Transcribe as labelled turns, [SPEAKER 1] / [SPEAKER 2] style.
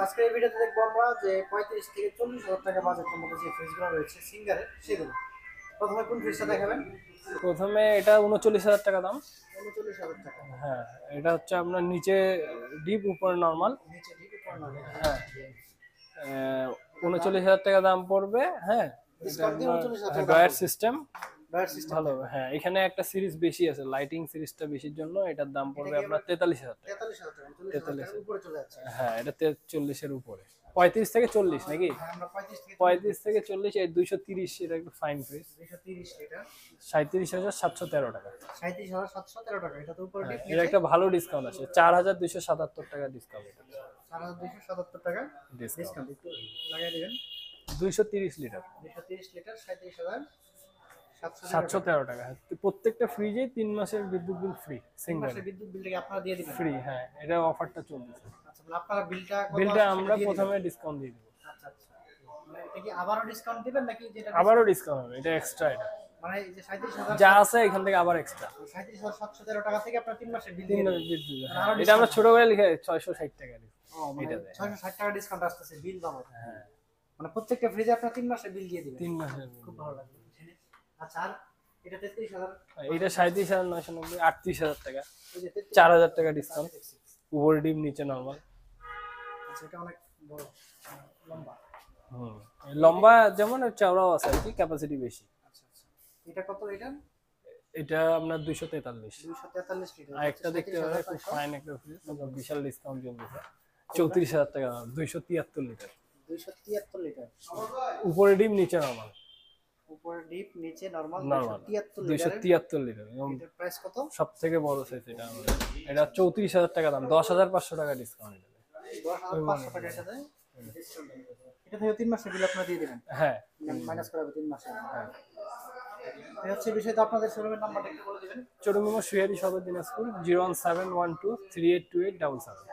[SPEAKER 1] আজকের এই ভিডিওতে দেখবো আমরা যে 35 থেকে 40,000 টাকা বাজেটের মধ্যে যে ফ্রিজগুলো রয়েছে সিঙ্গারের সেগুলো। প্রথমে কোন ফ্রিজটা দেখাবেন?
[SPEAKER 2] প্রথমে এটা ৩৯,০০০ টাকা দাম।
[SPEAKER 1] 39,000 টাকা।
[SPEAKER 2] হ্যাঁ, এটা হচ্ছে আপনার নিচে ডিপ উপরে নরমাল।
[SPEAKER 1] নিচে ঠিক উপরে না?
[SPEAKER 2] হ্যাঁ, ৩৯,০০০ টাকা দাম পড়বে। হ্যাঁ,
[SPEAKER 1] ডিসকাউন্ট দিয়ে 39,000 টাকা।
[SPEAKER 2] ড্রয়ার সিস্টেম
[SPEAKER 1] ডয়ার সিস্টেম
[SPEAKER 2] ভালো। হ্যাঁ, এখানে একটা সিরিজ বেশি আছে, লাইটিং সিরিজটা বেশির জন্য এটার দাম পড়বে আপনার 43,০০০ টাকা।
[SPEAKER 1] 43,000 টাকা, 39,000 টাকার উপরে চলে যাচ্ছে।
[SPEAKER 2] হ্যাঁ, এটা 43 এর উপরে, 35 থেকে 40 নাকি?
[SPEAKER 1] হ্যাঁ, আমরা
[SPEAKER 2] 35 থেকে 40 এই 230, এটা একটু ফাইন ফ্রিজ।
[SPEAKER 1] 230 লিটার
[SPEAKER 2] 37,713 টাকা।
[SPEAKER 1] 37,713 টাকা। এটা তো উপরে ডিপ
[SPEAKER 2] এটা একটা ভালো ডিসকাউন্ট আছে, 4,277 টাকা ডিসকাউন্ট।
[SPEAKER 1] 4,277 টাকা
[SPEAKER 2] ডিসকাউন্ট
[SPEAKER 1] ডিসকাউন্ট একটু লাগাই দিবেন।
[SPEAKER 2] 230 লিটার
[SPEAKER 1] 230 লিটার 37,713
[SPEAKER 2] 713 টাকা। প্রত্যেকটা ফ্রিজে 3 মাসের বিদ্যুৎ বিল ফ্রি, সিঙ্গেল
[SPEAKER 1] মাসের বিদ্যুৎ বিলটাকে আপনারা দিয়ে দিবেন।
[SPEAKER 2] ফ্রি। হ্যাঁ, এটা অফারটা চলতেছে।
[SPEAKER 1] আচ্ছা, মানে আপনারা বিলটা
[SPEAKER 2] বিলটা আমরা প্রথমে ডিসকাউন্ট দিয়ে দেব।
[SPEAKER 1] আচ্ছা আচ্ছা, মানে এটা কি আবারও ডিসকাউন্ট দিবেন নাকি যেটা
[SPEAKER 2] আবারও ডিসকাউন্ট হবে, এটা এক্সট্রা। এটা
[SPEAKER 1] মানে এই যে 37,000
[SPEAKER 2] যা আছে এখান থেকে আবার এক্সট্রা
[SPEAKER 1] 37,713 টাকা থেকে আপনারা 3 মাসের বিল
[SPEAKER 2] 3
[SPEAKER 1] দিয়ে
[SPEAKER 2] মাসের
[SPEAKER 1] দিবেন।
[SPEAKER 2] বিদ্যুৎ। হ্যাঁ, এটা আমরা ছোট করে লিখে 660 টাকা দিই।
[SPEAKER 1] মানে
[SPEAKER 2] এটা দেয়।
[SPEAKER 1] 660 টাকা ডিসকাউন্ট আসতেছে বিল বাবদ।
[SPEAKER 2] হ্যাঁ,
[SPEAKER 1] মানে প্রত্যেকটা ফ্রিজে আপনারা 3 মাসের বিল দিয়ে দিবেন।
[SPEAKER 2] 3 মাসের।
[SPEAKER 1] খুব ভালো লাগলো জেনে। আচ্ছা, আর এটা 33,000,
[SPEAKER 2] এটা 37,990, 38,000 টাকা,
[SPEAKER 1] এই যে 33,000
[SPEAKER 2] 4,000 টাকা ডিসকাউন্ট। উপরে ডিম নিচে নরমাল।
[SPEAKER 1] আচ্ছা, এটা অনেক বড় লম্বা।
[SPEAKER 2] লম্বা যেমন চওড়াও আছে আর কি, ক্যাপাসিটি বেশি।
[SPEAKER 1] আচ্ছা আচ্ছা, এটা কত? এটা
[SPEAKER 2] এটা আপনার 243।
[SPEAKER 1] 243 লিটার।
[SPEAKER 2] আর একটা দেখতে হবে, খুব ফাইন একটা ফ্রিজ, বিশাল ডিসকাউন্ট চলতেছে, 34,000 টাকা দাম, 273 লিটার।
[SPEAKER 1] 273 লিটার।
[SPEAKER 2] উপরে ডিম নিচে নরমাল।
[SPEAKER 1] উপরে ডিপ নিচে নরমাল।
[SPEAKER 2] Normal
[SPEAKER 1] 273 litre.
[SPEAKER 2] 273 লিটার। এবং
[SPEAKER 1] এটার প্রাইস কত?
[SPEAKER 2] সব থেকে বড় সাইজ এটা আমাদের। এটা 34,000 টাকা দাম, 10,500 টাকা ডিসকাউন্ট।
[SPEAKER 1] 10,500 টাকা এটাতে ডিসকাউন্ট। এটা থেকে 3 মাসের বিল আপনারা দিয়ে দিবেন।
[SPEAKER 2] হ্যাঁ,
[SPEAKER 1] মাইনাস করা হবে 3 মাসের। হ্যাঁ, এই হচ্ছে বিষয়। তো আপনাদের শোরুমের নাম্বারটা একটু বলে দিবেন।
[SPEAKER 2] চৌরঙ্গি মোড়, সুয়ারি সদর, দিনাজপুর, 01712382877।